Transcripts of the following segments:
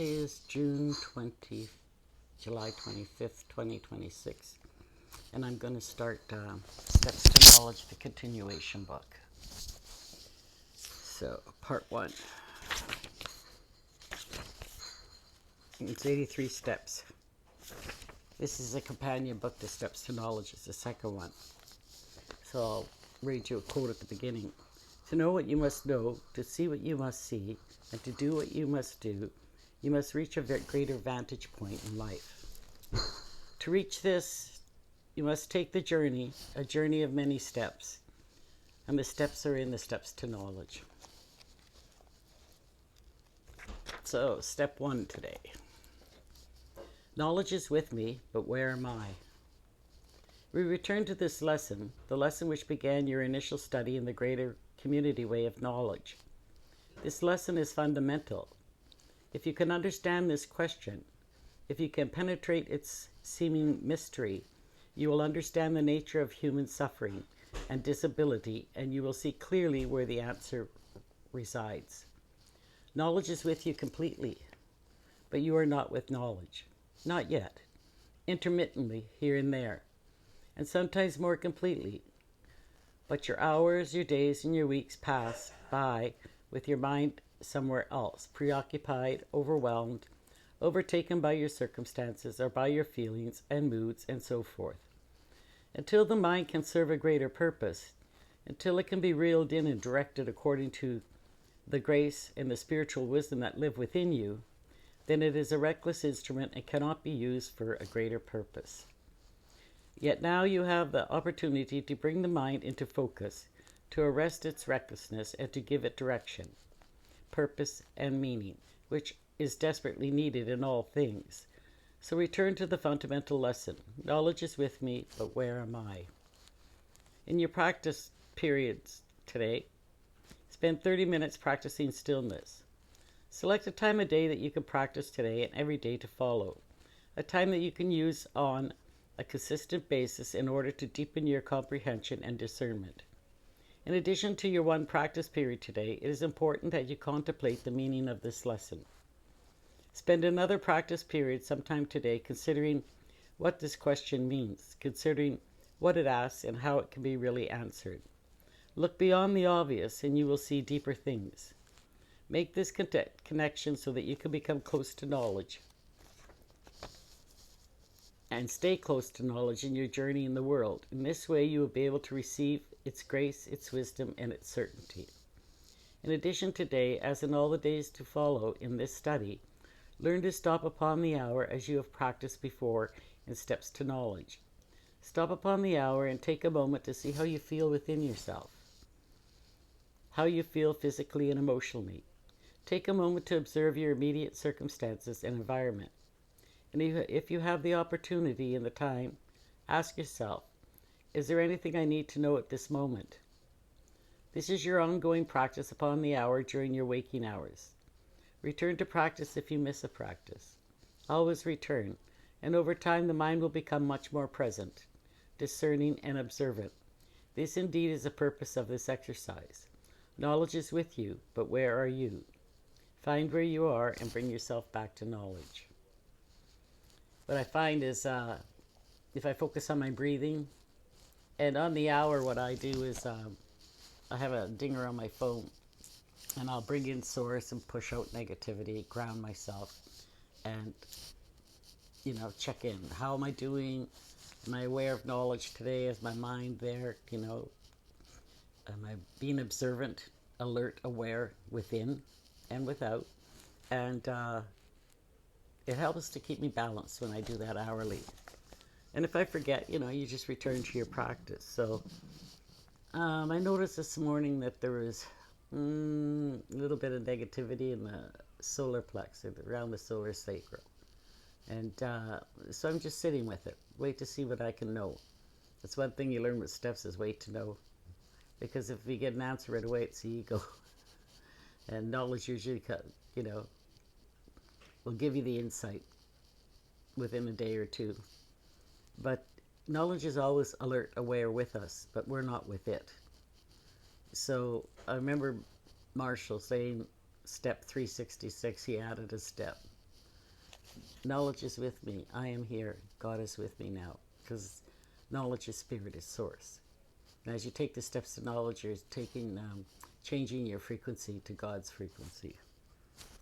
Today is June 20th, July 25th, 2026, and I'm going to start Steps to Knowledge, the continuation book. So, part one. It's 83 steps. This is a companion book to Steps to Knowledge. It's the second one. So, I'll read you a quote at the beginning. To know what you must know, to see what you must see, and to do what you must do, you must reach a greater vantage point in life. To reach this, you must take the journey, a journey of many steps. And the steps are in the Steps to Knowledge. So, step one today. Knowledge is with me, but where am I? We return to this lesson, the lesson which began your initial study in the greater community way of knowledge. This lesson is fundamental. If you can understand this question, if you can penetrate its seeming mystery, you will understand the nature of human suffering and disability, and you will see clearly where the answer resides. Knowledge is with you completely, but you are not with knowledge. Not yet. Intermittently, here and there, and sometimes more completely. But your hours, your days, and your weeks pass by with your mind somewhere else, preoccupied, overwhelmed, overtaken by your circumstances or by your feelings and moods and so forth. Until the mind can serve a greater purpose, until it can be reeled in and directed according to the grace and the spiritual wisdom that live within you, then it is a reckless instrument and cannot be used for a greater purpose. Yet now you have the opportunity to bring the mind into focus, to arrest its recklessness and to give it direction, purpose, and meaning, which is desperately needed in all things. So return to the fundamental lesson. Knowledge is with me, but where am I? In your practice periods today, spend 30 minutes practicing stillness. Select a time of day that you can practice today and every day to follow. A time that you can use on a consistent basis in order to deepen your comprehension and discernment. In addition to your one practice period today, it is important that you contemplate the meaning of this lesson. Spend another practice period sometime today considering what this question means, considering what it asks and how it can be really answered. Look beyond the obvious and you will see deeper things. Make this connection so that you can become close to knowledge and stay close to knowledge in your journey in the world. In this way, you will be able to receive its grace, its wisdom, and its certainty. In addition, today, as in all the days to follow in this study, learn to stop upon the hour as you have practiced before in Steps to Knowledge. Stop upon the hour and take a moment to see how you feel within yourself, how you feel physically and emotionally. Take a moment to observe your immediate circumstances and environment. And if you have the opportunity and the time, ask yourself, is there anything I need to know at this moment? This is your ongoing practice upon the hour during your waking hours. Return to practice if you miss a practice. Always return, and over time the mind will become much more present, discerning, and observant. This indeed is the purpose of this exercise. Knowledge is with you, but where are you? Find where you are and bring yourself back to knowledge. What I find is if I focus on my breathing, and on the hour what I do is I have a dinger on my phone, and I'll bring in source and push out negativity, ground myself, and check in. How am I doing? Am I aware of knowledge today? Is my mind there? Am I being observant, alert, aware within and without? And it helps to keep me balanced when I do that hourly. And if I forget, you just return to your practice. So I noticed this morning that there was a little bit of negativity in the solar plexus, around the solar sacral. And so I'm just sitting with it. Wait to see what I can know. That's one thing you learn with steps is wait to know. Because if you get an answer right away, it's the ego. And knowledge usually, will give you the insight within a day or two. But knowledge is always alert, aware with us, but we're not with it. So I remember Marshall saying step 366, he added a step. Knowledge is with me. I am here. God is with me now. Because knowledge is spirit, is source. And as you take the steps to knowledge, you're changing your frequency to God's frequency.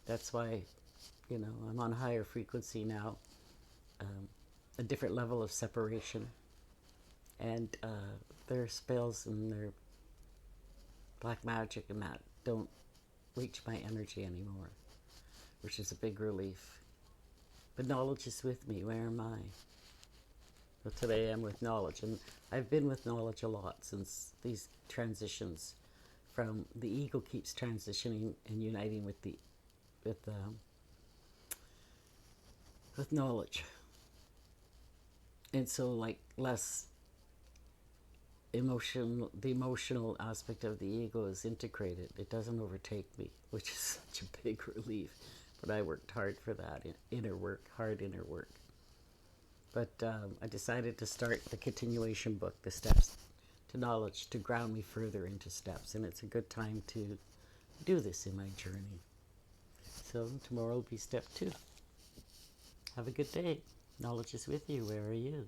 That's why, I'm on a higher frequency now, a different level of separation. And their spells and their black magic and that don't reach my energy anymore, which is a big relief. But knowledge is with me. Where am I? Well, today I'm with knowledge, and I've been with knowledge a lot since these transitions. From the ego keeps transitioning and uniting with with knowledge, and so like less the emotional aspect of the ego is integrated. It doesn't overtake me, which is such a big relief. But I worked hard for that, hard inner work. But I decided to start the continuation book, The Steps to Knowledge, to ground me further into steps. And it's a good time to do this in my journey. So tomorrow will be step 2. Have a good day. Knowledge is with you. Where are you?